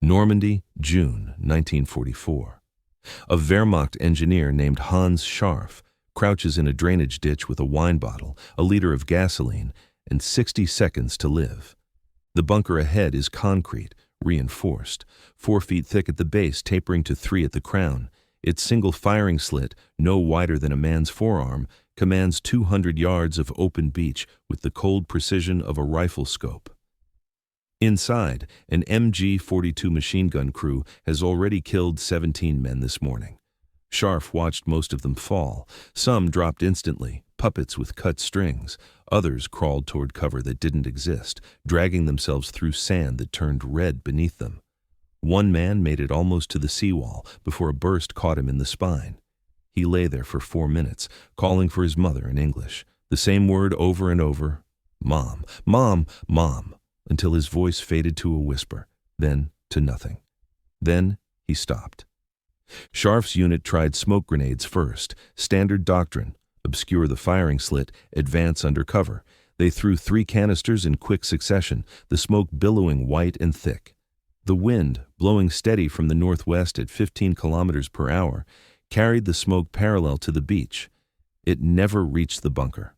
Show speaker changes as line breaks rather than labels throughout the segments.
Normandy, June 1944. A Wehrmacht engineer named Hans Scharff crouches in a drainage ditch with a wine bottle, a liter of gasoline, and 60 seconds to live. The bunker ahead is concrete, reinforced, 4 feet thick at the base, tapering to 3 at the crown. Its single firing slit, no wider than a man's forearm, commands 200 yards of open beach with the cold precision of a rifle scope. Inside, an MG-42 machine gun crew has already killed 17 men this morning. Sharf watched most of them fall. Some dropped instantly, puppets with cut strings. Others crawled toward cover that didn't exist, dragging themselves through sand that turned red beneath them. One man made it almost to the seawall before a burst caught him in the spine. He lay there for 4 minutes, calling for his mother in English, the same word over and over, "Mom, Mom, Mom," until his voice faded to a whisper, then to nothing. Then he stopped. Scharff's unit tried smoke grenades first, standard doctrine, obscure the firing slit, advance under cover. They threw 3 canisters in quick succession, the smoke billowing white and thick. The wind, blowing steady from the northwest at 15 kilometers per hour, carried the smoke parallel to the beach. It never reached the bunker.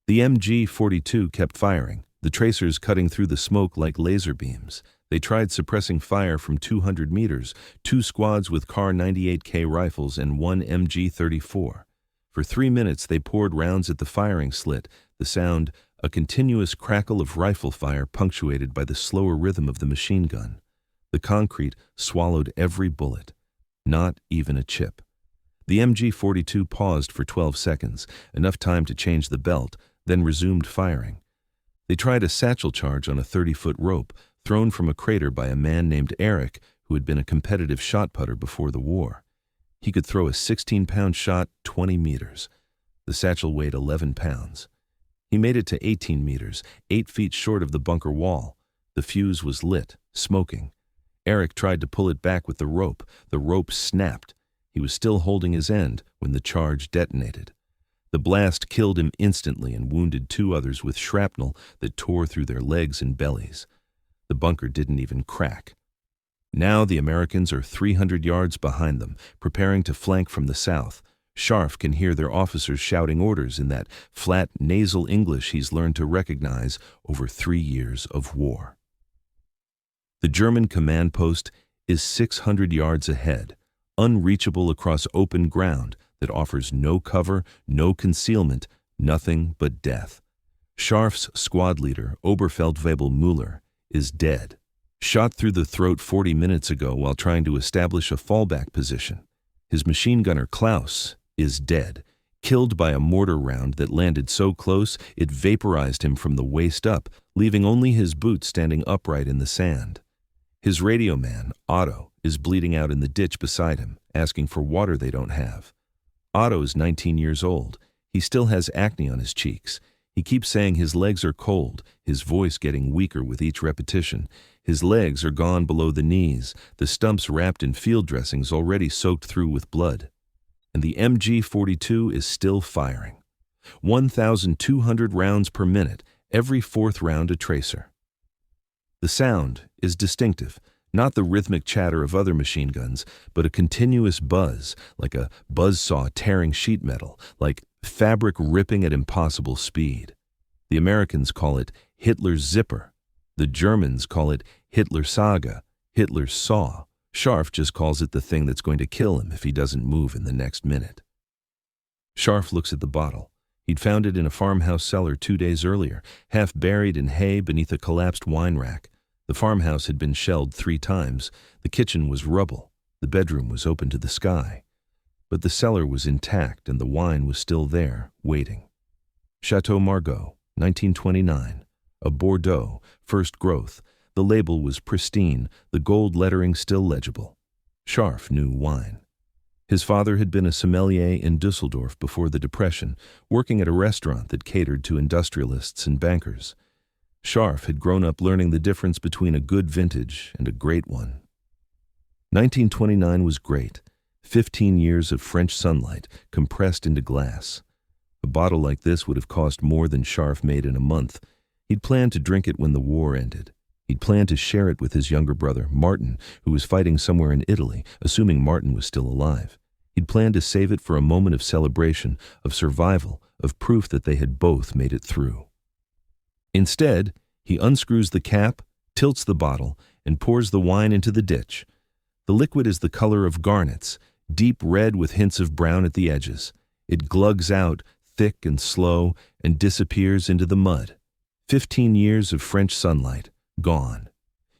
The MG-42 kept firing, the tracers cutting through the smoke like laser beams. They tried suppressing fire from 200 meters, 2 squads with Kar 98K rifles and 1 MG-34. For 3 minutes they poured rounds at the firing slit, the sound, a continuous crackle of rifle fire punctuated by the slower rhythm of the machine gun. The concrete swallowed every bullet, not even a chip. The MG-42 paused for 12 seconds, enough time to change the belt, then resumed firing. They tried a satchel charge on a 30-foot rope, thrown from a crater by a man named Eric, who had been a competitive shot putter before the war. He could throw a 16-pound shot 20 meters. The satchel weighed 11 pounds. He made it to 18 meters, 8 feet short of the bunker wall. The fuse was lit, smoking. Eric tried to pull it back with the rope. The rope snapped. He was still holding his end when the charge detonated. The blast killed him instantly and wounded 2 others with shrapnel that tore through their legs and bellies. The bunker didn't even crack. Now the Americans are 300 yards behind them, preparing to flank from the south. Sharf can hear their officers shouting orders in that flat, nasal English he's learned to recognize over 3 years of war. The German command post is 600 yards ahead, unreachable across open ground that offers no cover, no concealment, nothing but death. Scharff's squad leader, Oberfeldwebel Müller, is dead, shot through the throat 40 minutes ago while trying to establish a fallback position. His machine gunner, Klaus, is dead, killed by a mortar round that landed so close it vaporized him from the waist up, leaving only his boots standing upright in the sand. His radio man, Otto, is bleeding out in the ditch beside him, asking for water they don't have. Otto is 19 years old. He still has acne on his cheeks. He keeps saying his legs are cold, his voice getting weaker with each repetition. His legs are gone below the knees, the stumps wrapped in field dressings already soaked through with blood. And the MG-42 is still firing. 1,200 rounds per minute, every 4th round a tracer. The sound is distinctive, not the rhythmic chatter of other machine guns, but a continuous buzz, like a buzzsaw tearing sheet metal, like fabric ripping at impossible speed. The Americans call it Hitler's zipper. The Germans call it Hitler Saga, Hitler's saw. Sharf just calls it the thing that's going to kill him if he doesn't move in the next minute. Sharf looks at the bottle. He'd found it in a farmhouse cellar 2 days earlier, half buried in hay beneath a collapsed wine rack. The farmhouse had been shelled 3 times. The kitchen was rubble. The bedroom was open to the sky. But the cellar was intact and the wine was still there, waiting. Chateau Margaux, 1929. A Bordeaux, first growth. The label was pristine, the gold lettering still legible. Sharf knew wine. His father had been a sommelier in Düsseldorf before the Depression, working at a restaurant that catered to industrialists and bankers. Sharf had grown up learning the difference between a good vintage and a great one. 1929 was great. 15 years of French sunlight compressed into glass. A bottle like this would have cost more than Sharf made in a month. He'd planned to drink it when the war ended. He'd planned to share it with his younger brother, Martin, who was fighting somewhere in Italy, assuming Martin was still alive. He'd planned to save it for a moment of celebration, of survival, of proof that they had both made it through. Instead, he unscrews the cap, tilts the bottle, and pours the wine into the ditch. The liquid is the color of garnets, deep red with hints of brown at the edges. It glugs out, thick and slow, and disappears into the mud. 15 years of French sunlight, gone.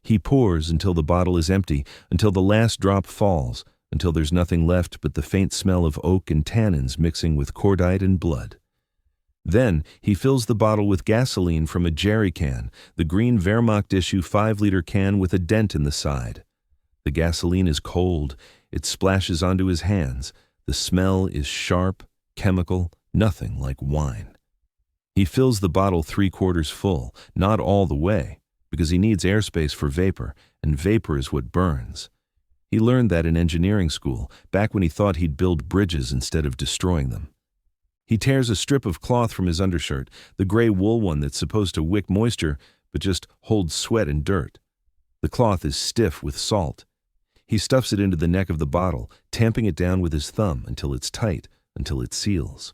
He pours until the bottle is empty, until the last drop falls, until there's nothing left but the faint smell of oak and tannins mixing with cordite and blood. Then he fills the bottle with gasoline from a jerry can, the green Wehrmacht issue 5-liter can with a dent in the side. The gasoline is cold. It splashes onto his hands. The smell is sharp, chemical, nothing like wine. He fills the bottle 3/4 full, not all the way, because he needs airspace for vapor, and vapor is what burns. He learned that in engineering school, back when he thought he'd build bridges instead of destroying them. He tears a strip of cloth from his undershirt, the gray wool one that's supposed to wick moisture, but just holds sweat and dirt. The cloth is stiff with salt. He stuffs it into the neck of the bottle, tamping it down with his thumb until it's tight, until it seals.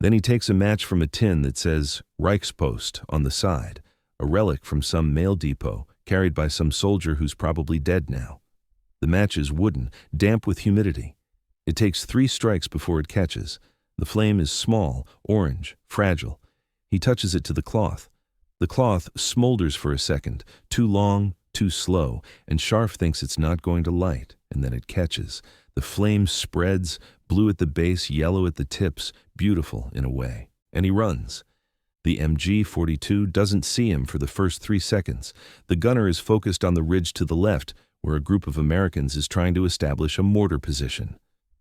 Then he takes a match from a tin that says Reichspost on the side, a relic from some mail depot carried by some soldier who's probably dead now. The match is wooden, damp with humidity. It takes 3 strikes before it catches. The flame is small, orange, fragile. He touches it to the cloth. The cloth smolders for a second, too long, too slow, and Sharf thinks it's not going to light, and then it catches. The flame spreads, blue at the base, yellow at the tips, beautiful in a way. And he runs. The MG-42 doesn't see him for the first 3 seconds. The gunner is focused on the ridge to the left, where a group of Americans is trying to establish a mortar position.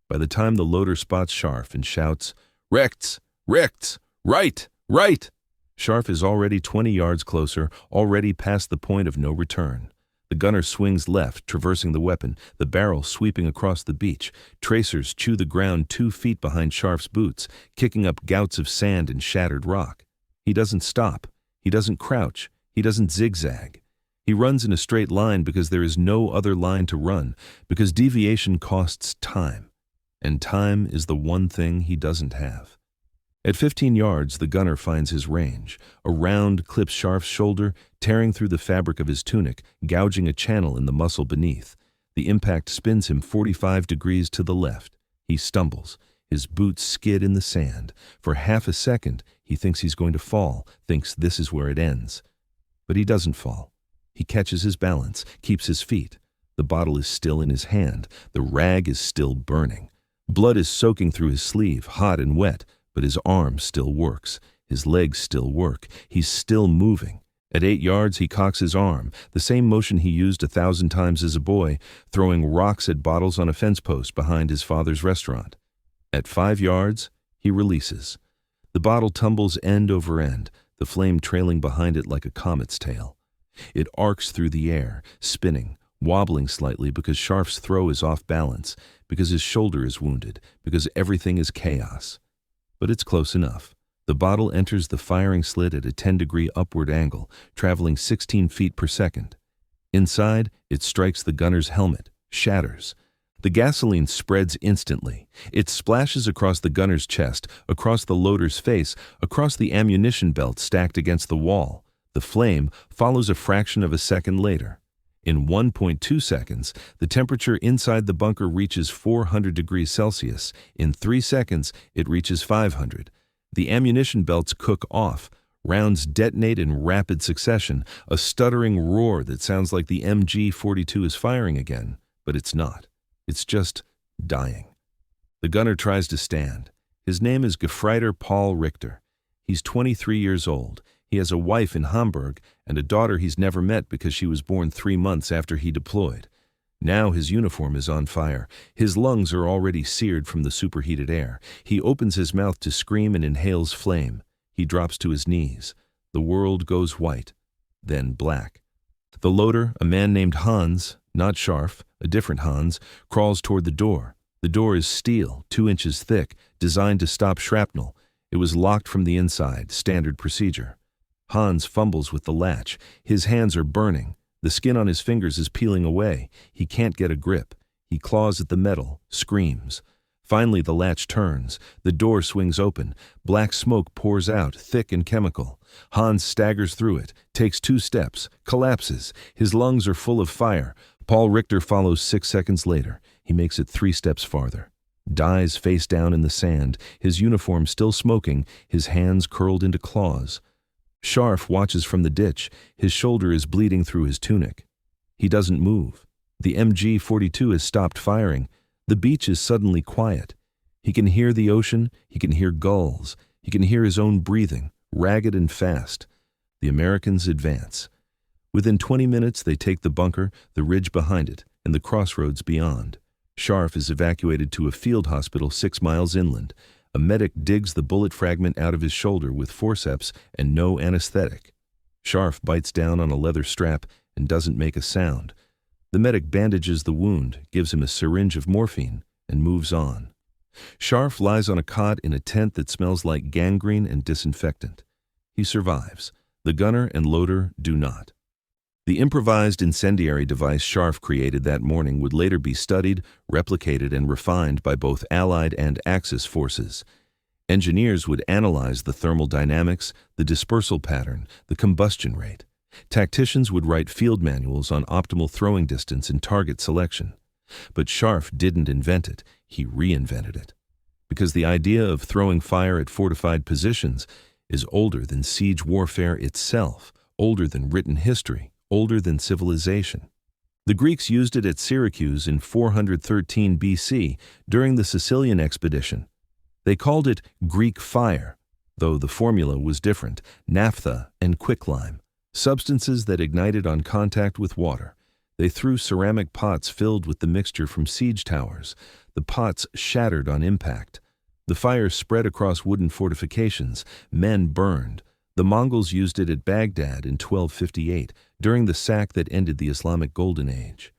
By the time the loader spots Sharf and shouts, "Rechts! Rechts! Right! Right!" Sharf is already 20 yards closer, already past the point of no return. The gunner swings left, traversing the weapon, the barrel sweeping across the beach. Tracers chew the ground 2 feet behind Sharf's boots, kicking up gouts of sand and shattered rock. He doesn't stop. He doesn't crouch. He doesn't zigzag. He runs in a straight line because there is no other line to run, because deviation costs time. And time is the one thing he doesn't have. At 15 yards, the gunner finds his range. A round clips Sharf's shoulder, tearing through the fabric of his tunic, gouging a channel in the muscle beneath. The impact spins him 45 degrees to the left. He stumbles. His boots skid in the sand. For half a second, he thinks he's going to fall, thinks this is where it ends. But he doesn't fall. He catches his balance, keeps his feet. The bottle is still in his hand. The rag is still burning. Blood is soaking through his sleeve, hot and wet, but his arm still works. His legs still work. He's still moving. At 8 yards, he cocks his arm, the same motion he used 1,000 times as a boy, throwing rocks at bottles on a fence post behind his father's restaurant. At 5 yards, he releases. The bottle tumbles end over end, the flame trailing behind it like a comet's tail. It arcs through the air, spinning, wobbling slightly because Sharf's throw is off balance, because his shoulder is wounded, because everything is chaos. But it's close enough. The bottle enters the firing slit at a 10-degree upward angle, traveling 16 feet per second. Inside, it strikes the gunner's helmet, shatters. The gasoline spreads instantly. It splashes across the gunner's chest, across the loader's face, across the ammunition belt stacked against the wall. The flame follows a fraction of a second later. In 1.2 seconds, the temperature inside the bunker reaches 400 degrees Celsius. In 3 seconds, it reaches 500. The ammunition belts cook off. Rounds detonate in rapid succession, a stuttering roar that sounds like the MG-42 is firing again, but it's not. It's just dying. The gunner tries to stand. His name is Gefreiter Paul Richter. He's 23 years old. He has a wife in Hamburg and a daughter he's never met because she was born 3 months after he deployed. Now his uniform is on fire. His lungs are already seared from the superheated air. He opens his mouth to scream and inhales flame. He drops to his knees. The world goes white, then black. The loader, a man named Hans, not Scharff, a different Hans, crawls toward the door. The door is steel, 2 inches thick, designed to stop shrapnel. It was locked from the inside, standard procedure. Hans fumbles with the latch. His hands are burning. The skin on his fingers is peeling away. He can't get a grip. He claws at the metal, screams. Finally, the latch turns. The door swings open. Black smoke pours out, thick and chemical. Hans staggers through it, takes 2 steps, collapses. His lungs are full of fire. Paul Richter follows 6 seconds later. He makes it 3 steps farther. Dies face down in the sand, his uniform still smoking, his hands curled into claws. Sharf watches from the ditch. His shoulder is bleeding through his tunic. He doesn't move. The MG-42 has stopped firing. The beach is suddenly quiet. He can hear the ocean. He can hear gulls. He can hear his own breathing, ragged and fast. The Americans advance. Within 20 minutes, they take the bunker, the ridge behind it, and the crossroads beyond. Sharf is evacuated to a field hospital 6 miles inland. A medic digs the bullet fragment out of his shoulder with forceps and no anesthetic. Sharf bites down on a leather strap and doesn't make a sound. The medic bandages the wound, gives him a syringe of morphine, and moves on. Sharf lies on a cot in a tent that smells like gangrene and disinfectant. He survives. The gunner and loader do not. The improvised incendiary device Sharf created that morning would later be studied, replicated, and refined by both Allied and Axis forces. Engineers would analyze the thermal dynamics, the dispersal pattern, the combustion rate. Tacticians would write field manuals on optimal throwing distance and target selection. But Sharf didn't invent it, he reinvented it. Because the idea of throwing fire at fortified positions is older than siege warfare itself, older than written history, older than civilization. The Greeks used it at Syracuse in 413 BC during the Sicilian expedition. They called it Greek fire, though the formula was different, naphtha and quicklime, substances that ignited on contact with water. They threw ceramic pots filled with the mixture from siege towers. The pots shattered on impact. The fire spread across wooden fortifications. Men burned. The Mongols used it at Baghdad in 1258, during the sack that ended the Islamic Golden Age.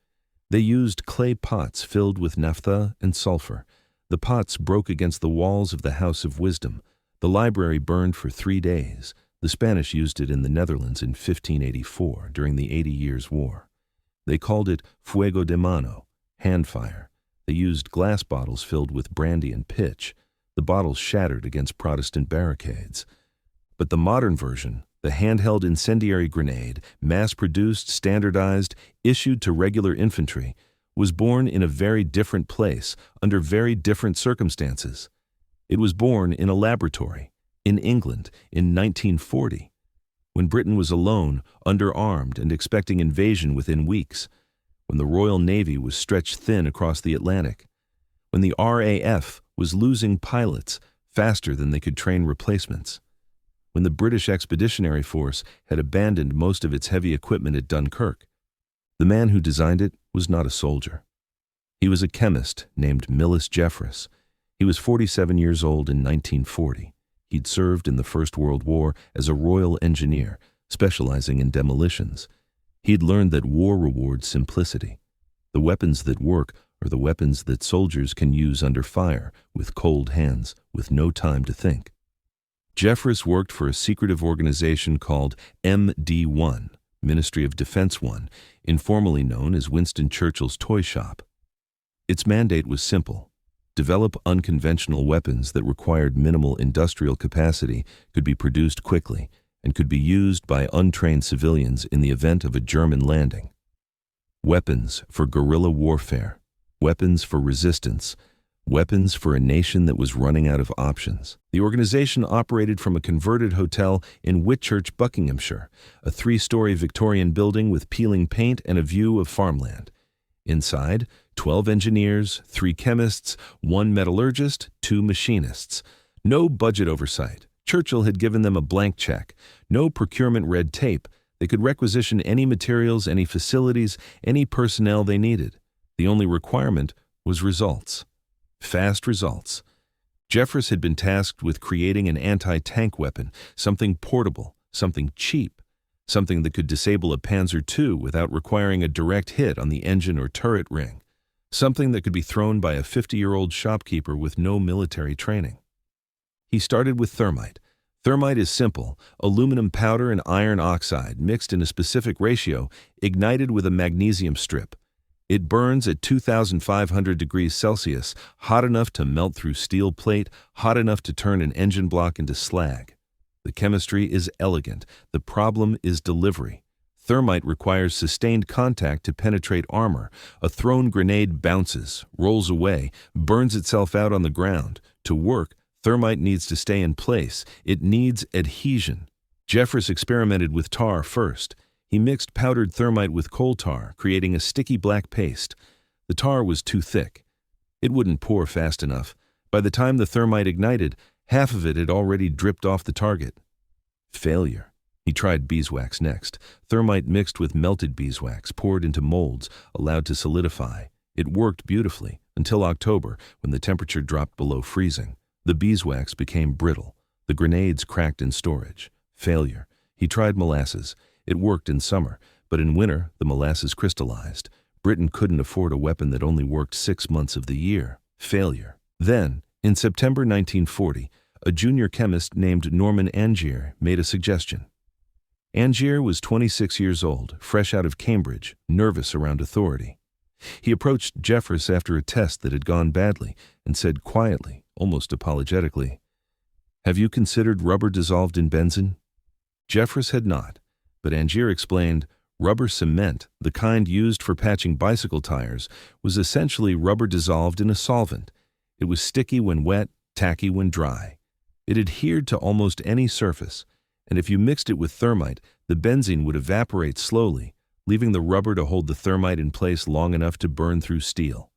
They used clay pots filled with naphtha and sulfur. The pots broke against the walls of the House of Wisdom. The library burned for 3 days. The Spanish used it in the Netherlands in 1584, during the 80 Years' War. They called it fuego de mano, hand fire. They used glass bottles filled with brandy and pitch. The bottles shattered against Protestant barricades. But the modern version, the handheld incendiary grenade, mass-produced, standardized, issued to regular infantry, was born in a very different place, under very different circumstances. It was born in a laboratory, in England, in 1940, when Britain was alone, underarmed, and expecting invasion within weeks, when the Royal Navy was stretched thin across the Atlantic, when the RAF was losing pilots faster than they could train replacements, when the British Expeditionary Force had abandoned most of its heavy equipment at Dunkirk. The man who designed it was not a soldier. He was a chemist named Millis Jeffress. He was 47 years old in 1940. He'd served in the First World War as a Royal Engineer, specializing in demolitions. He'd learned that war rewards simplicity. The weapons that work are the weapons that soldiers can use under fire, with cold hands, with no time to think. Jeffress worked for a secretive organization called MD1, Ministry of Defense 1, informally known as Winston Churchill's toy shop. Its mandate was simple: develop unconventional weapons that required minimal industrial capacity, could be produced quickly, and could be used by untrained civilians in the event of a German landing. Weapons for guerrilla warfare, weapons for resistance, weapons for a nation that was running out of options. The organization operated from a converted hotel in Whitchurch, Buckinghamshire, a 3-story Victorian building with peeling paint and a view of farmland. Inside, 12 engineers, 3 chemists, 1 metallurgist, 2 machinists. No budget oversight. Churchill had given them a blank check. No procurement red tape. They could requisition any materials, any facilities, any personnel they needed. The only requirement was results. Fast results. Jeffress had been tasked with creating an anti-tank weapon, something portable, something cheap, something that could disable a Panzer II without requiring a direct hit on the engine or turret ring, something that could be thrown by a 50-year-old shopkeeper with no military training. He started with thermite, Thermite is simple: aluminum powder and iron oxide mixed in a specific ratio, ignited with a magnesium strip. It burns at 2,500 degrees Celsius, hot enough to melt through steel plate, hot enough to turn an engine block into slag. The chemistry is elegant. The problem is delivery. Thermite requires sustained contact to penetrate armor. A thrown grenade bounces, rolls away, burns itself out on the ground. To work, thermite needs to stay in place. It needs adhesion. Jeffress experimented with tar first. He mixed powdered thermite with coal tar, creating a sticky black paste. The tar was too thick. It wouldn't pour fast enough. By the time the thermite ignited, half of it had already dripped off the target. Failure. He tried beeswax next. Thermite mixed with melted beeswax, poured into molds, allowed to solidify. It worked beautifully, until October, when the temperature dropped below freezing. The beeswax became brittle. The grenades cracked in storage. Failure. He tried molasses. It worked in summer, but in winter, the molasses crystallized. Britain couldn't afford a weapon that only worked 6 months of the year. Failure. Then, in September 1940, a junior chemist named Norman Angier made a suggestion. Angier was 26 years old, fresh out of Cambridge, nervous around authority. He approached Jeffress after a test that had gone badly and said quietly, almost apologetically, "Have you considered rubber dissolved in benzene?" Jeffress had not, but Angier explained, rubber cement, the kind used for patching bicycle tires, was essentially rubber dissolved in a solvent. It was sticky when wet, tacky when dry. It adhered to almost any surface, and if you mixed it with thermite, the benzene would evaporate slowly, leaving the rubber to hold the thermite in place long enough to burn through steel.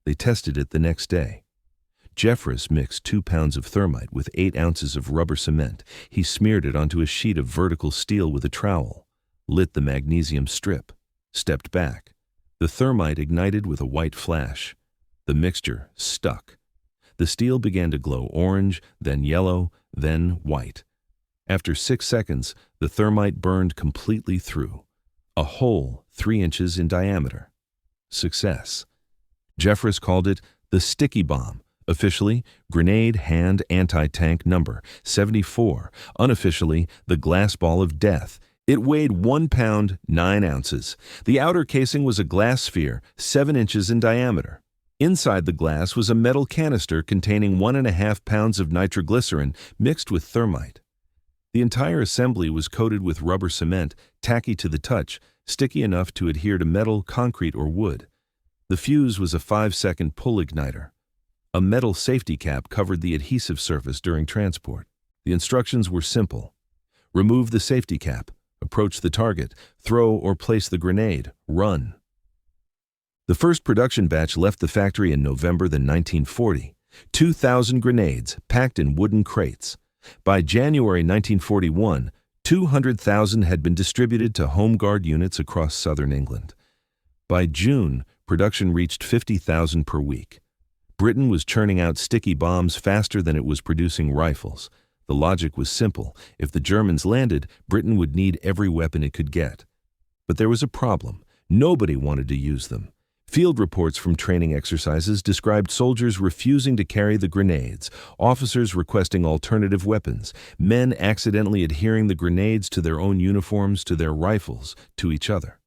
They tested it the next day. Jeffress mixed 2 pounds of thermite with 8 ounces of rubber cement. He smeared it onto a sheet of vertical steel with a trowel, lit the magnesium strip, stepped back. The thermite ignited with a white flash. The mixture stuck. The steel began to glow orange, then yellow, then white. After 6 seconds, the thermite burned completely through. A hole 3 inches in diameter. Success. Jeffress called it the sticky bomb. Officially, Grenade Hand Anti-Tank Number 74. Unofficially, the glass ball of death. It weighed 1 pound, 9 ounces. The outer casing was a glass sphere, 7 inches in diameter. Inside the glass was a metal canister containing 1.5 pounds of nitroglycerin mixed with thermite. The entire assembly was coated with rubber cement, tacky to the touch, sticky enough to adhere to metal, concrete, or wood. The fuse was a 5-second pull igniter. A metal safety cap covered the adhesive surface during transport. The instructions were simple. Remove the safety cap, approach the target, throw or place the grenade, run. The first production batch left the factory in November 1940. 2,000 grenades packed in wooden crates. By January 1941, 200,000 had been distributed to Home Guard units across southern England. By June, production reached 50,000 per week. Britain was churning out sticky bombs faster than it was producing rifles. The logic was simple. If the Germans landed, Britain would need every weapon it could get. But there was a problem. Nobody wanted to use them. Field reports from training exercises described soldiers refusing to carry the grenades, officers requesting alternative weapons, men accidentally adhering the grenades to their own uniforms, to their rifles, to each other.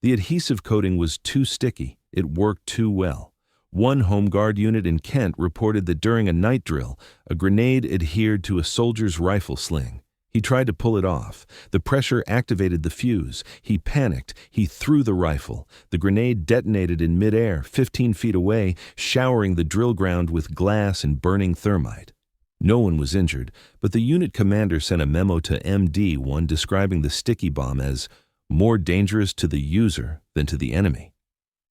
The adhesive coating was too sticky. It worked too well. One Home Guard unit in Kent reported that during a night drill, a grenade adhered to a soldier's rifle sling. He tried to pull it off. The pressure activated the fuse. He panicked. He threw the rifle. The grenade detonated in midair, 15 feet away, showering the drill ground with glass and burning thermite. No one was injured, but the unit commander sent a memo to MD-1 describing the sticky bomb as more dangerous to the user than to the enemy.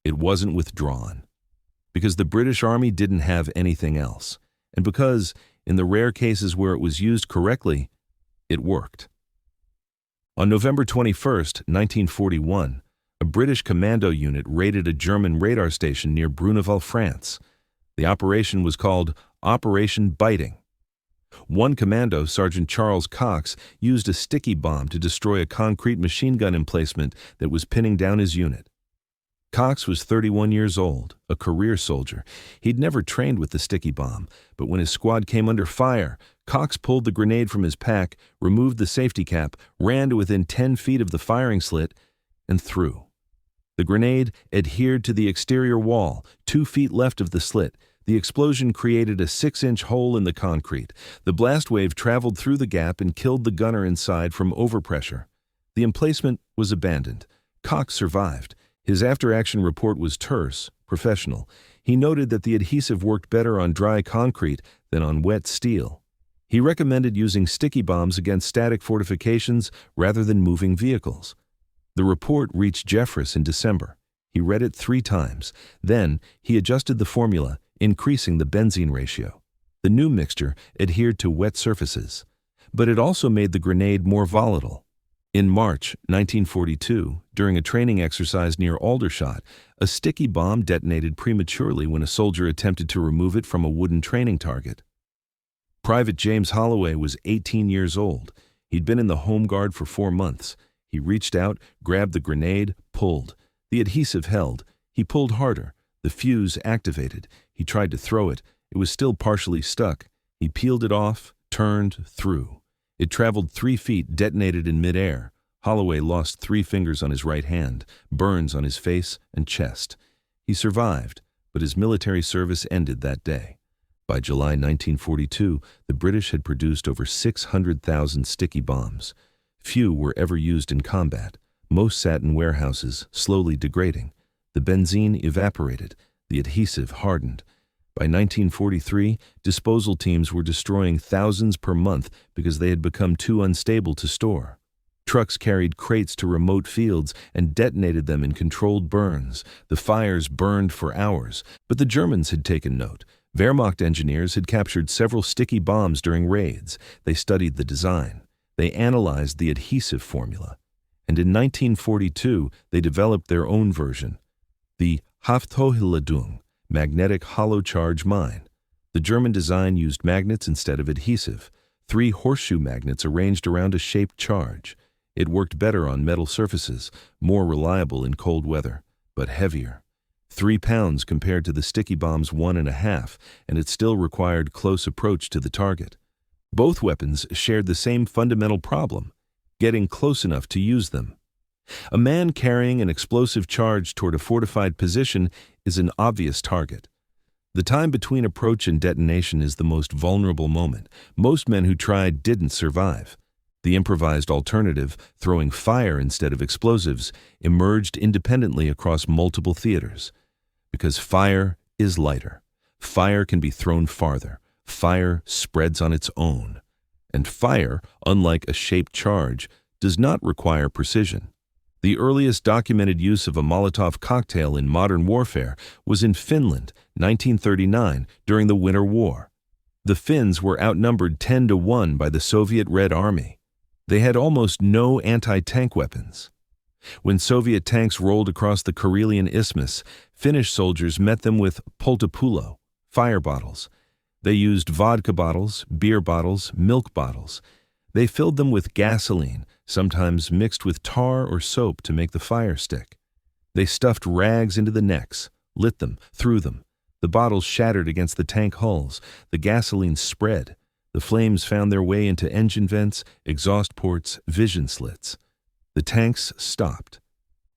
It wasn't withdrawn. Because the British Army didn't have anything else, and because, in the rare cases where it was used correctly, it worked. On November 21, 1941, a British commando unit raided a German radar station near Bruneval, France. The operation was called Operation Biting. One commando, Sergeant Charles Cox, used a sticky bomb to destroy a concrete machine gun emplacement that was pinning down his unit. Cox was 31 years old, a career soldier. He'd never trained with the sticky bomb, but when his squad came under fire, Cox pulled the grenade from his pack, removed the safety cap, ran to within 10 feet of the firing slit, and threw. The grenade adhered to the exterior wall, 2 feet left of the slit. The explosion created a 6-inch hole in the concrete. The blast wave traveled through the gap and killed the gunner inside from overpressure. The emplacement was abandoned. Cox survived. His after-action report was terse, professional. He noted that the adhesive worked better on dry concrete than on wet steel. He recommended using sticky bombs against static fortifications rather than moving vehicles. The report reached Jeffress in December. He read it 3 times. Then, he adjusted the formula, increasing the benzene ratio. The new mixture adhered to wet surfaces, but it also made the grenade more volatile. In March 1942, during a training exercise near Aldershot, a sticky bomb detonated prematurely when a soldier attempted to remove it from a wooden training target. Private James Holloway was 18 years old. He'd been in the Home Guard for 4 months. He reached out, grabbed the grenade, pulled. The adhesive held. He pulled harder. The fuse activated. He tried to throw it. It was still partially stuck. He peeled it off, turned, threw. It traveled 3 feet, detonated in midair. Holloway lost 3 fingers on his right hand, burns on his face and chest. He survived, but his military service ended that day. By July 1942, the British had produced over 600,000 sticky bombs. Few were ever used in combat. Most sat in warehouses, slowly degrading. The benzene evaporated. The adhesive hardened. By 1943, disposal teams were destroying thousands per month because they had become too unstable to store. Trucks carried crates to remote fields and detonated them in controlled burns. The fires burned for hours, but the Germans had taken note. Wehrmacht engineers had captured several sticky bombs during raids. They studied the design. They analyzed the adhesive formula. And in 1942, they developed their own version, the Hafthochladung, magnetic hollow charge mine. The German design used magnets instead of adhesive, 3 horseshoe magnets arranged around a shaped charge. It worked better on metal surfaces, more reliable in cold weather, but heavier. 3 pounds compared to the sticky bomb's 1.5, and it still required close approach to the target. Both weapons shared the same fundamental problem, getting close enough to use them. A man carrying an explosive charge toward a fortified position is an obvious target. The time between approach and detonation is the most vulnerable moment. Most men who tried didn't survive. The improvised alternative, throwing fire instead of explosives, emerged independently across multiple theaters. Because fire is lighter. Fire can be thrown farther. Fire spreads on its own. And fire, unlike a shaped charge, does not require precision. The earliest documented use of a Molotov cocktail in modern warfare was in Finland, 1939, during the Winter War. The Finns were outnumbered 10-1 by the Soviet Red Army. They had almost no anti-tank weapons. When Soviet tanks rolled across the Karelian Isthmus, Finnish soldiers met them with polttopulo, fire bottles. They used vodka bottles, beer bottles, milk bottles. They filled them with gasoline, sometimes mixed with tar or soap to make the fire stick. They stuffed rags into the necks, lit them, threw them. The bottles shattered against the tank hulls. The gasoline spread. The flames found their way into engine vents, exhaust ports, vision slits. The tanks stopped.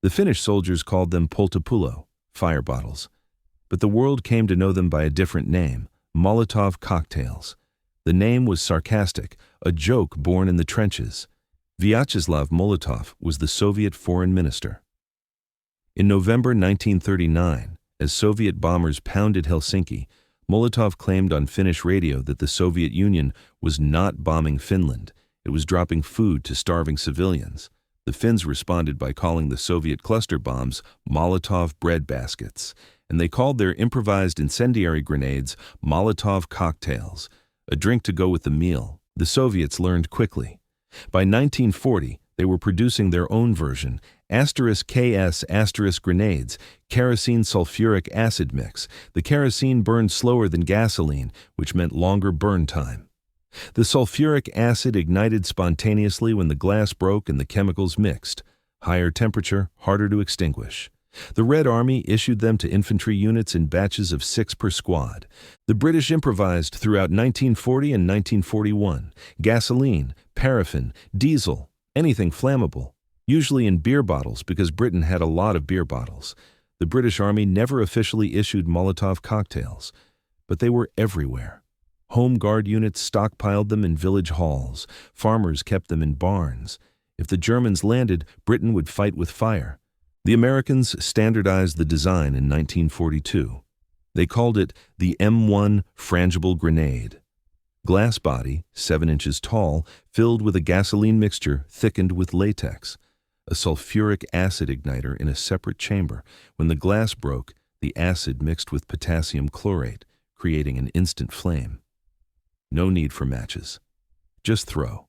The Finnish soldiers called them polttopulo, fire bottles. But the world came to know them by a different name, Molotov cocktails. The name was sarcastic, a joke born in the trenches. Vyacheslav Molotov was the Soviet foreign minister. In November 1939, as Soviet bombers pounded Helsinki, Molotov claimed on Finnish radio that the Soviet Union was not bombing Finland. It was dropping food to starving civilians. The Finns responded by calling the Soviet cluster bombs Molotov bread baskets, and they called their improvised incendiary grenades Molotov cocktails, a drink to go with the meal. The Soviets learned quickly. By 1940, they were producing their own version, *KS* grenades, kerosene sulfuric acid mix. The kerosene burned slower than gasoline, which meant longer burn time. The sulfuric acid ignited spontaneously when the glass broke and the chemicals mixed. Higher temperature, harder to extinguish. The Red Army issued them to infantry units in batches of 6 per squad. The British improvised throughout 1940 and 1941. Gasoline, paraffin, diesel, anything flammable, usually in beer bottles because Britain had a lot of beer bottles. The British Army never officially issued Molotov cocktails, but they were everywhere. Home Guard units stockpiled them in village halls. Farmers kept them in barns. If the Germans landed, Britain would fight with fire. The Americans standardized the design in 1942. They called it the M1 frangible grenade. Glass body, 7 inches tall, filled with a gasoline mixture thickened with latex. A sulfuric acid igniter in a separate chamber. When the glass broke, the acid mixed with potassium chlorate, creating an instant flame. No need for matches. Just throw.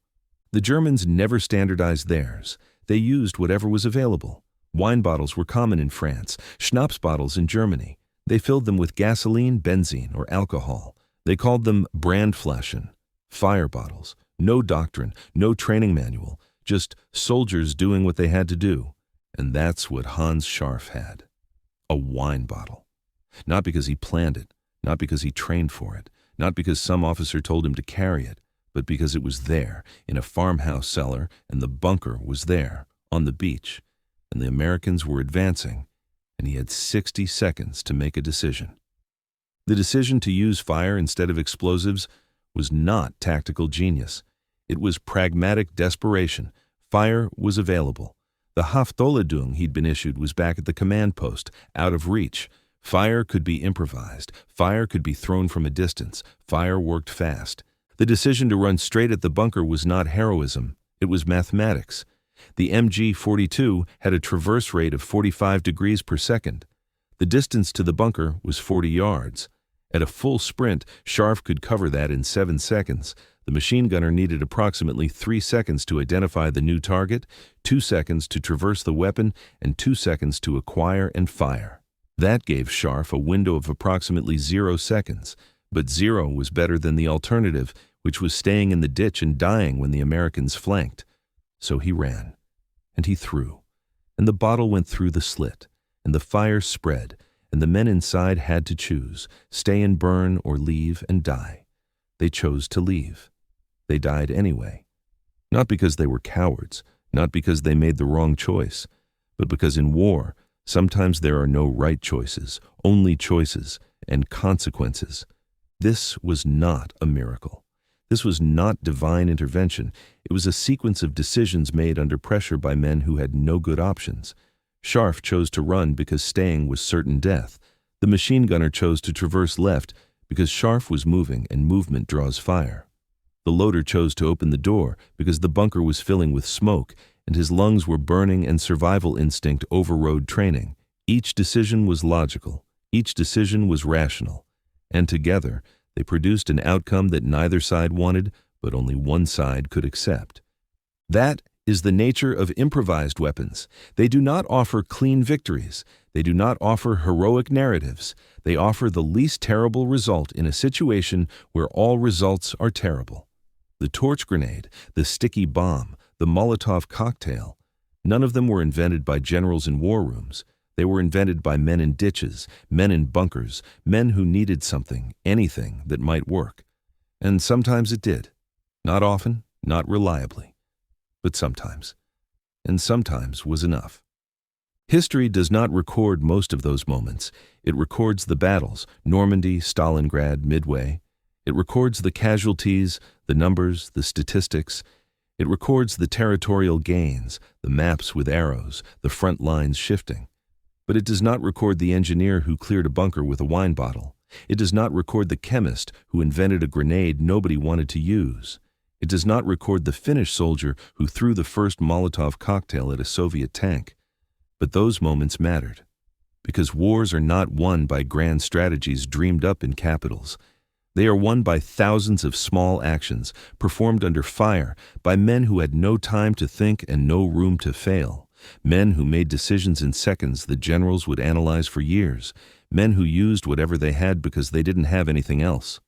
The Germans never standardized theirs. They used whatever was available. Wine bottles were common in France, schnapps bottles in Germany. They filled them with gasoline, benzene, or alcohol. They called them Brandflaschen, fire bottles. No doctrine, no training manual, just soldiers doing what they had to do. And that's what Hans Scharff had. A wine bottle. Not because he planned it, not because he trained for it, not because some officer told him to carry it, but because it was there, in a farmhouse cellar, and the bunker was there, on the beach. And the Americans were advancing, and he had 60 seconds to make a decision. The decision to use fire instead of explosives was not tactical genius. It was pragmatic desperation. Fire was available. The Haftolledung he'd been issued was back at the command post, out of reach. Fire could be improvised. Fire could be thrown from a distance. Fire worked fast. The decision to run straight at the bunker was not heroism. It was mathematics. The MG-42 had a traverse rate of 45 degrees per second. The distance to the bunker was 40 yards. At a full sprint, Sharf could cover that in 7 seconds. The machine gunner needed approximately 3 seconds to identify the new target, 2 seconds to traverse the weapon, and 2 seconds to acquire and fire. That gave Sharf a window of approximately 0 seconds, but 0 was better than the alternative, which was staying in the ditch and dying when the Americans flanked. So he ran, and he threw, and the bottle went through the slit, and the fire spread, and the men inside had to choose, stay and burn or leave and die. They chose to leave. They died anyway. Not because they were cowards, not because they made the wrong choice, but because in war, sometimes there are no right choices, only choices and consequences. This was not a miracle. This was not divine intervention. It was a sequence of decisions made under pressure by men who had no good options. Sharf chose to run because staying was certain death. The machine gunner chose to traverse left because Sharf was moving and movement draws fire. The loader chose to open the door because the bunker was filling with smoke and his lungs were burning and survival instinct overrode training. Each decision was logical. Each decision was rational. And together, they produced an outcome that neither side wanted, but only one side could accept. That is the nature of improvised weapons. They do not offer clean victories. They do not offer heroic narratives. They offer the least terrible result in a situation where all results are terrible. The torch grenade, the sticky bomb, the Molotov cocktail, none of them were invented by generals in war rooms. They were invented by men in ditches, men in bunkers, men who needed something, anything that might work. And sometimes it did. Not often, not reliably, but sometimes. And sometimes was enough. History does not record most of those moments. It records the battles, Normandy, Stalingrad, Midway. It records the casualties, the numbers, the statistics. It records the territorial gains, the maps with arrows, the front lines shifting. But it does not record the engineer who cleared a bunker with a wine bottle. It does not record the chemist who invented a grenade nobody wanted to use. It does not record the Finnish soldier who threw the first Molotov cocktail at a Soviet tank. But those moments mattered, because wars are not won by grand strategies dreamed up in capitals. They are won by thousands of small actions, performed under fire, by men who had no time to think and no room to fail. Men who made decisions in seconds that generals would analyze for years. Men who used whatever they had because they didn't have anything else.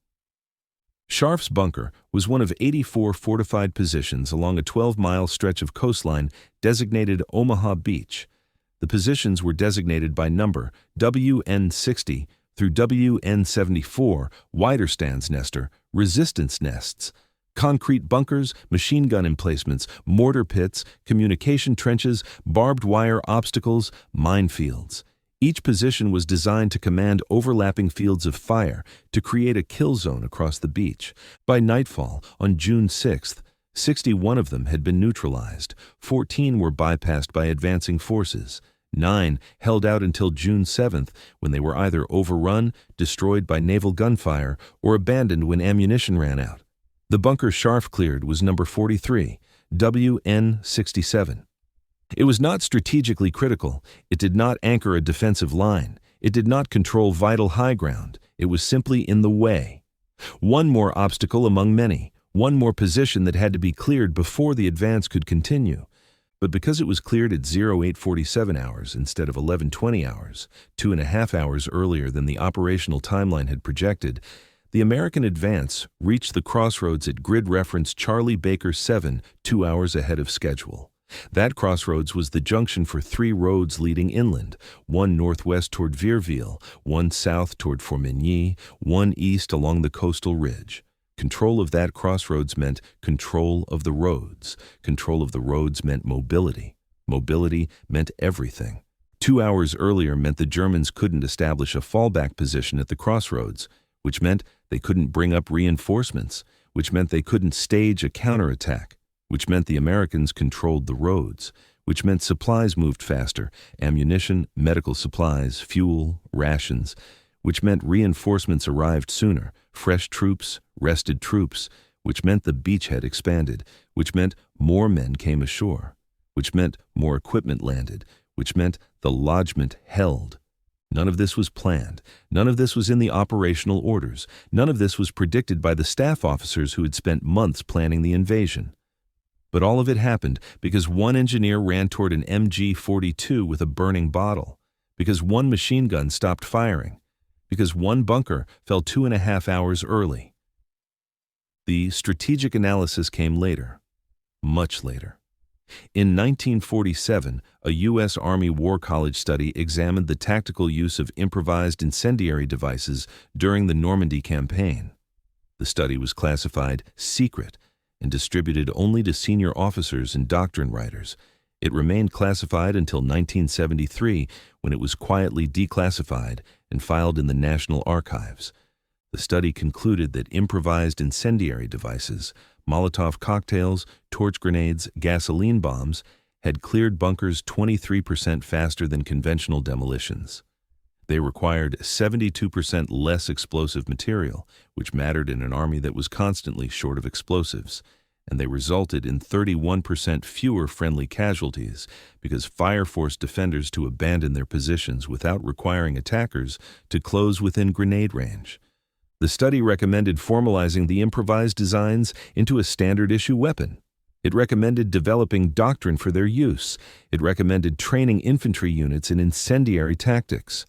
Scharff's bunker was one of 84 fortified positions along a 12-mile stretch of coastline designated Omaha Beach. The positions were designated by number WN60 through WN74, Widerstandsnester, resistance nests, concrete bunkers, machine gun emplacements, mortar pits, communication trenches, barbed wire obstacles, minefields. Each position was designed to command overlapping fields of fire to create a kill zone across the beach. By nightfall, on June 6th, 61 of them had been neutralized, 14 were bypassed by advancing forces, 9 held out until June 7th, when they were either overrun, destroyed by naval gunfire, or abandoned when ammunition ran out. The bunker Sharf cleared was number 43, WN67. It was not strategically critical. It did not anchor a defensive line. It did not control vital high ground. It was simply in the way. One more obstacle among many, one more position that had to be cleared before the advance could continue. But because it was cleared at 0847 hours instead of 1120 hours, 2.5 hours earlier than the operational timeline had projected, the American advance reached the crossroads at grid reference Charlie Baker 7 2 hours ahead of schedule. That crossroads was the junction for 3 roads leading inland, one northwest toward Vierville, one south toward Formigny, one east along the coastal ridge. Control of that crossroads meant control of the roads. Control of the roads meant mobility. Mobility meant everything. 2 hours earlier meant the Germans couldn't establish a fallback position at the crossroads, which meant they couldn't bring up reinforcements, which meant they couldn't stage a counterattack, which meant the Americans controlled the roads, which meant supplies moved faster, ammunition, medical supplies, fuel, rations, which meant reinforcements arrived sooner, fresh troops, rested troops, which meant the beachhead expanded, which meant more men came ashore, which meant more equipment landed, which meant the lodgment held. None of this was planned. None of this was in the operational orders. None of this was predicted by the staff officers who had spent months planning the invasion. But all of it happened because one engineer ran toward an MG-42 with a burning bottle, because one machine gun stopped firing, because one bunker fell 2.5 hours early. The strategic analysis came later, much later. In 1947, a U.S. Army War College study examined the tactical use of improvised incendiary devices during the Normandy campaign. The study was classified secret and distributed only to senior officers and doctrine writers. It remained classified until 1973, when it was quietly declassified and filed in the National Archives. The study concluded that improvised incendiary devices, Molotov cocktails, torch grenades, gasoline bombs, had cleared bunkers 23% faster than conventional demolitions. They required 72% less explosive material, which mattered in an army that was constantly short of explosives, and they resulted in 31% fewer friendly casualties because fire forced defenders to abandon their positions without requiring attackers to close within grenade range. The study recommended formalizing the improvised designs into a standard-issue weapon. It recommended developing doctrine for their use. It recommended training infantry units in incendiary tactics.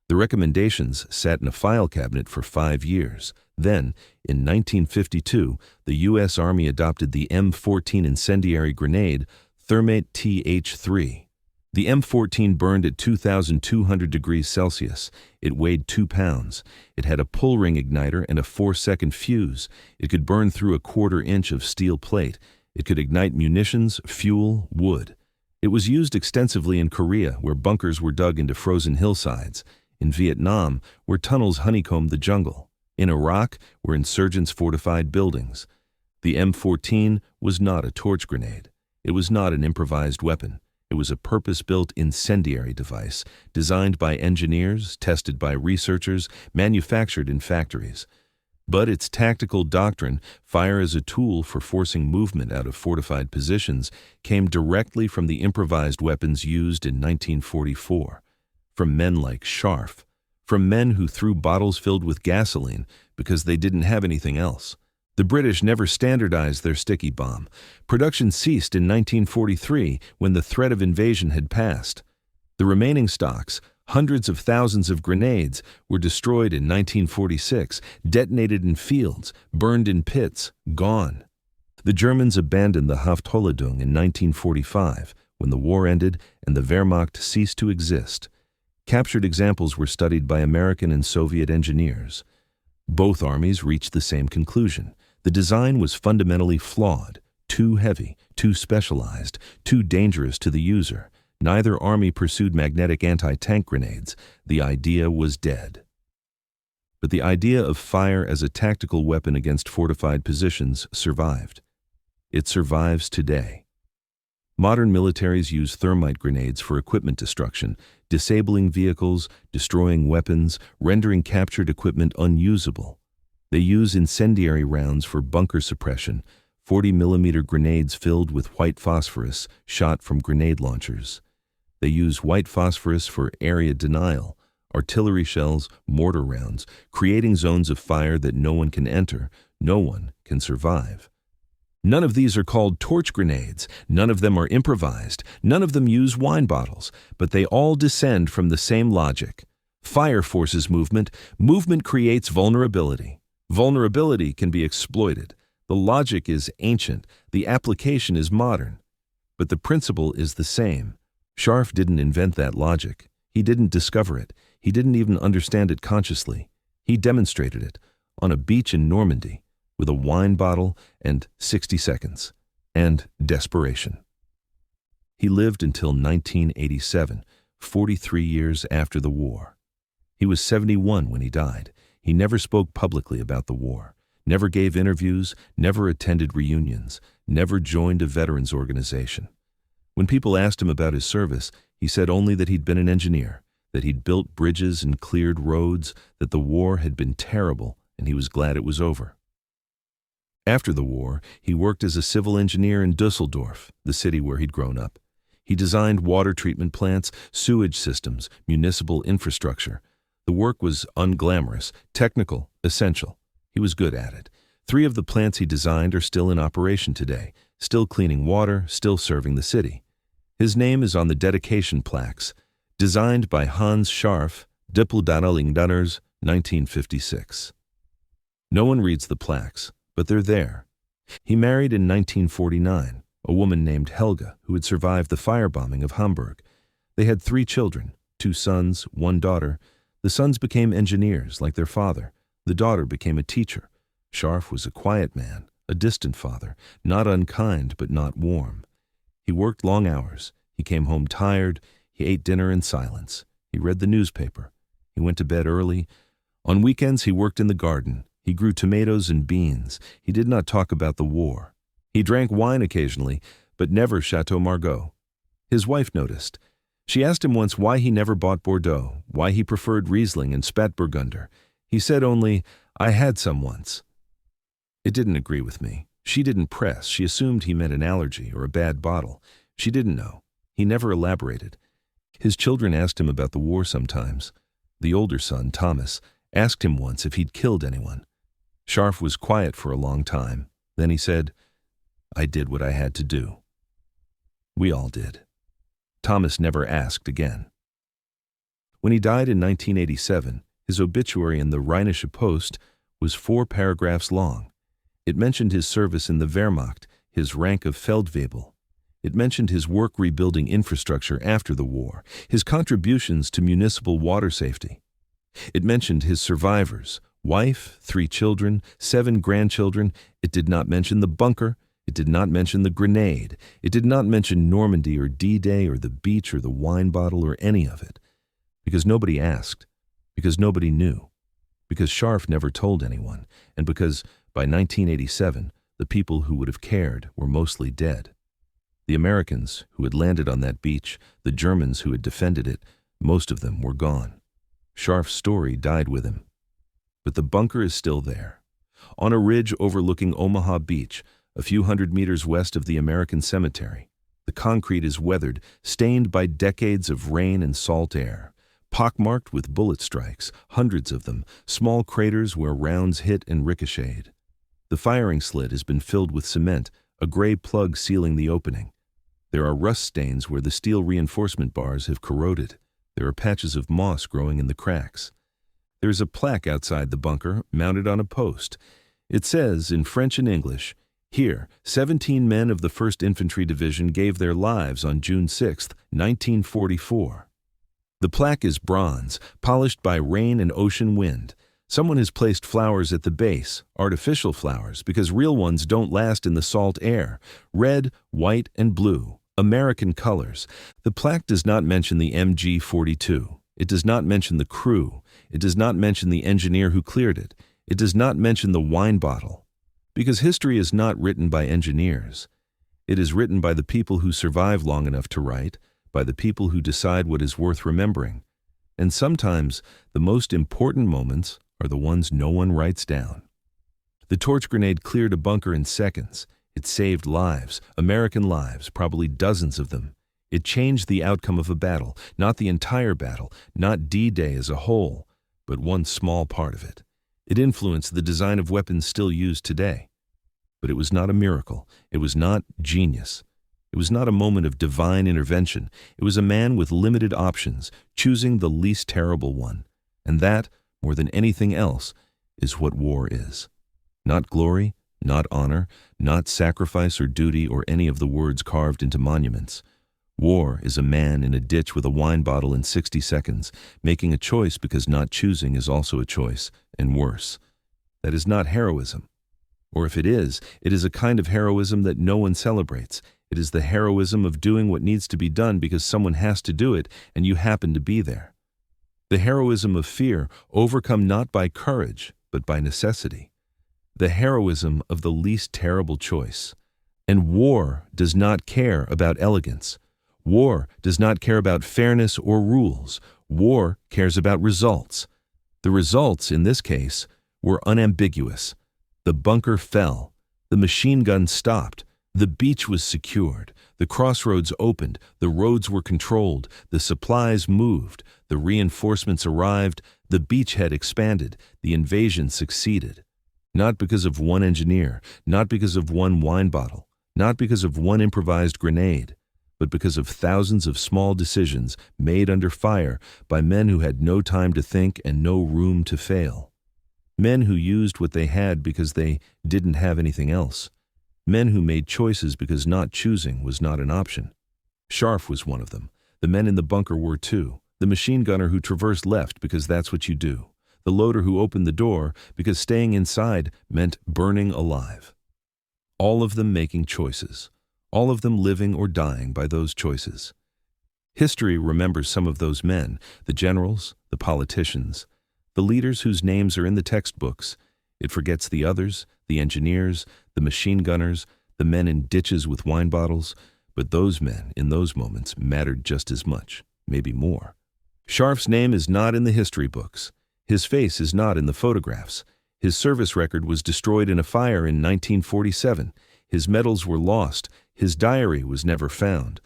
The recommendations sat in a file cabinet for 5 years. Then, in 1952, the U.S. Army adopted the M14 incendiary grenade, Thermate TH3. The M14 burned at 2,200 degrees Celsius. It weighed 2 pounds. It had a pull ring igniter and a 4-second fuse. It could burn through a 1/4 inch of steel plate. It could ignite munitions, fuel, wood. It was used extensively in Korea, where bunkers were dug into frozen hillsides. In Vietnam, where tunnels honeycombed the jungle. In Iraq, where insurgents fortified buildings. The M14 was not a torch grenade. It was not an improvised weapon. It was a purpose-built incendiary device, designed by engineers, tested by researchers, manufactured in factories. But its tactical doctrine, fire as a tool for forcing movement out of fortified positions, came directly from the improvised weapons used in 1944. From men like Sharf, from men who threw bottles filled with gasoline because they didn't have anything else. The British never standardized their sticky bomb. Production ceased in 1943 when the threat of invasion had passed. The remaining stocks, hundreds of thousands of grenades, were destroyed in 1946, detonated in fields, burned in pits, gone. The Germans abandoned the Haftholudung in 1945, when the war ended and the Wehrmacht ceased to exist. Captured examples were studied by American and Soviet engineers. Both armies reached the same conclusion. The design was fundamentally flawed, too heavy, too specialized, too dangerous to the user. Neither army pursued magnetic anti-tank grenades. The idea was dead. But the idea of fire as a tactical weapon against fortified positions survived. It survives today. Modern militaries use thermite grenades for equipment destruction, disabling vehicles, destroying weapons, rendering captured equipment unusable. They use incendiary rounds for bunker suppression, 40-millimeter grenades filled with white phosphorus shot from grenade launchers. They use white phosphorus for area denial, artillery shells, mortar rounds, creating zones of fire that no one can enter, no one can survive. None of these are called torch grenades, none of them are improvised, none of them use wine bottles, but they all descend from the same logic. Fire forces movement, movement creates vulnerability. Vulnerability can be exploited. The logic is ancient, the application is modern. But the principle is the same. Sharf didn't invent that logic. He didn't discover it. He didn't even understand it consciously. He demonstrated it on a beach in Normandy with a wine bottle and 60 seconds and desperation. He lived until 1987, 43 years after the war. He was 71 when he died. He never spoke publicly about the war, never gave interviews, never attended reunions, never joined a veterans organization. When people asked him about his service, he said only that he'd been an engineer, that he'd built bridges and cleared roads, that the war had been terrible and he was glad it was over. After the war, he worked as a civil engineer in Düsseldorf, the city where he'd grown up. He designed water treatment plants, sewage systems, municipal infrastructure. The work was unglamorous, technical, essential. He was good at it. 3 of the plants he designed are still in operation today, still cleaning water, still serving the city. His name is on the dedication plaques, designed by Hans Scharff, Dippeldaddelingdunners, 1956. No one reads the plaques, but they're there. He married in 1949, a woman named Helga, who had survived the firebombing of Hamburg. They had 3 children, 2 sons, 1 daughter. The sons became engineers like their father. The daughter became a teacher. Sharf was a quiet man, a distant father, not unkind but not warm. He worked long hours. He came home tired. He ate dinner in silence. He read the newspaper. He went to bed early. On weekends he worked in the garden. He grew tomatoes and beans. He did not talk about the war. He drank wine occasionally, but never Chateau Margaux. His wife noticed. She asked him once why he never bought Bordeaux, why he preferred Riesling and Spätburgunder. He said only, "I had some once." It didn't agree with me. She didn't press. She assumed he meant an allergy or a bad bottle. She didn't know. He never elaborated. His children asked him about the war sometimes. The older son, Thomas, asked him once if he'd killed anyone. Sharf was quiet for a long time. Then he said, "I did what I had to do." We all did. Thomas never asked again. When he died in 1987, his obituary in the Rheinische Post was 4 paragraphs long. It mentioned his service in the Wehrmacht, his rank of Feldwebel. It mentioned his work rebuilding infrastructure after the war, his contributions to municipal water safety. It mentioned his survivors, wife, 3 children, 7 grandchildren. It did not mention the bunker. It did not mention the grenade. It did not mention Normandy or D-Day or the beach or the wine bottle or any of it. Because nobody asked. Because nobody knew. Because Sharf never told anyone. And because, by 1987, the people who would have cared were mostly dead. The Americans who had landed on that beach, the Germans who had defended it, most of them were gone. Sharf's story died with him. But the bunker is still there. On a ridge overlooking Omaha Beach, a few hundred meters west of the American cemetery, the concrete is weathered, stained by decades of rain and salt air, pockmarked with bullet strikes, hundreds of them, small craters where rounds hit and ricocheted. The firing slit has been filled with cement, a gray plug sealing the opening. There are rust stains where the steel reinforcement bars have corroded. There are patches of moss growing in the cracks. There is a plaque outside the bunker, mounted on a post. It says, in French and English, Here, 17 men of the 1st Infantry Division gave their lives on June 6, 1944. The plaque is bronze, polished by rain and ocean wind. Someone has placed flowers at the base, artificial flowers, because real ones don't last in the salt air. Red, white, and blue, American colors. The plaque does not mention the MG-42. It does not mention the crew. It does not mention the engineer who cleared it. It does not mention the wine bottle. Because history is not written by engineers. It is written by the people who survive long enough to write, by the people who decide what is worth remembering. And sometimes the most important moments are the ones no one writes down. The torch grenade cleared a bunker in seconds. It saved lives, American lives, probably dozens of them. It changed the outcome of a battle, not the entire battle, not D-Day as a whole, but one small part of it. It influenced the design of weapons still used today. But it was not a miracle. It was not genius. It was not a moment of divine intervention. It was a man with limited options, choosing the least terrible one. And that, more than anything else, is what war is. Not glory, not honor, not sacrifice or duty or any of the words carved into monuments. War is a man in a ditch with a wine bottle in 60 seconds, making a choice because not choosing is also a choice, and worse. That is not heroism. Or if it is a kind of heroism that no one celebrates. It is the heroism of doing what needs to be done because someone has to do it and you happen to be there. The heroism of fear, overcome not by courage, but by necessity. The heroism of the least terrible choice. And war does not care about elegance. War does not care about fairness or rules. War cares about results. The results, in this case, were unambiguous. The bunker fell. The machine gun stopped. The beach was secured. The crossroads opened. The roads were controlled. The supplies moved. The reinforcements arrived. The beachhead expanded. The invasion succeeded. Not because of one engineer, not because of one wine bottle, not because of one improvised grenade, but because of thousands of small decisions made under fire by men who had no time to think and no room to fail. Men who used what they had because they didn't have anything else. Men who made choices because not choosing was not an option. Sharf was one of them. The men in the bunker were too. The machine gunner who traversed left because that's what you do. The loader who opened the door because staying inside meant burning alive. All of them making choices. All of them living or dying by those choices. History remembers some of those men, the generals, the politicians, the leaders whose names are in the textbooks. It forgets the others, the engineers, the machine gunners, the men in ditches with wine bottles, but those men in those moments mattered just as much, maybe more. Scharff's name is not in the history books. His face is not in the photographs. His service record was destroyed in a fire in 1947. His medals were lost. His diary was never found.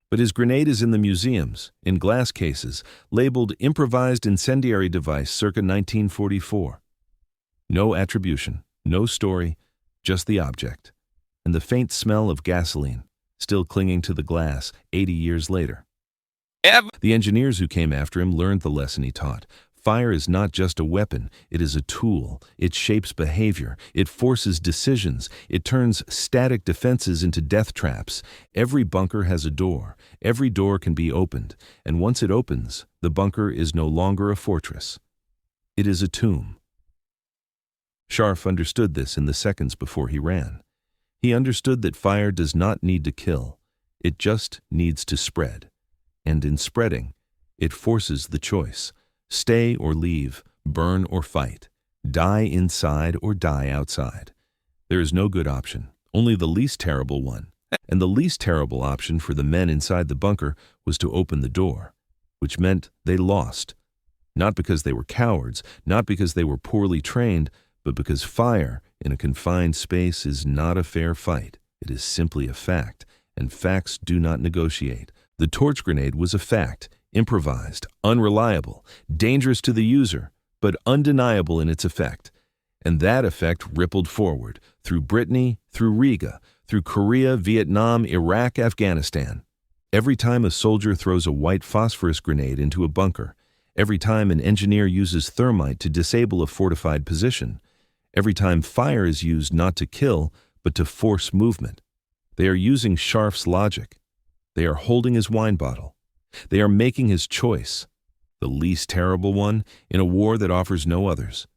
But his grenade is in the museums, in glass cases, labeled improvised incendiary device circa 1944. No attribution, no story, just the object, and the faint smell of gasoline, still clinging to the glass 80 years later. The engineers who came after him learned the lesson he taught. Fire is not just a weapon, it is a tool. It shapes behavior, it forces decisions, it turns static defenses into death traps. Every bunker has a door, every door can be opened, and once it opens, the bunker is no longer a fortress. It is a tomb. Sharf understood this in the seconds before he ran. He understood that fire does not need to kill, it just needs to spread. And in spreading, it forces the choice. Stay or leave, burn or fight, die inside or die outside. There is no good option, only the least terrible one. And the least terrible option for the men inside the bunker was to open the door, which meant they lost. Not because they were cowards, not because they were poorly trained, but because fire in a confined space is not a fair fight. It is simply a fact, and facts do not negotiate. The torch grenade was a fact. Improvised, unreliable, dangerous to the user, but undeniable in its effect. And that effect rippled forward, through Brittany, through Riga, through Korea, Vietnam, Iraq, Afghanistan. Every time a soldier throws a white phosphorus grenade into a bunker, every time an engineer uses thermite to disable a fortified position, every time fire is used not to kill, but to force movement. They are using Scharff's logic. They are holding his wine bottle. They are making his choice, the least terrible one in a war that offers no others.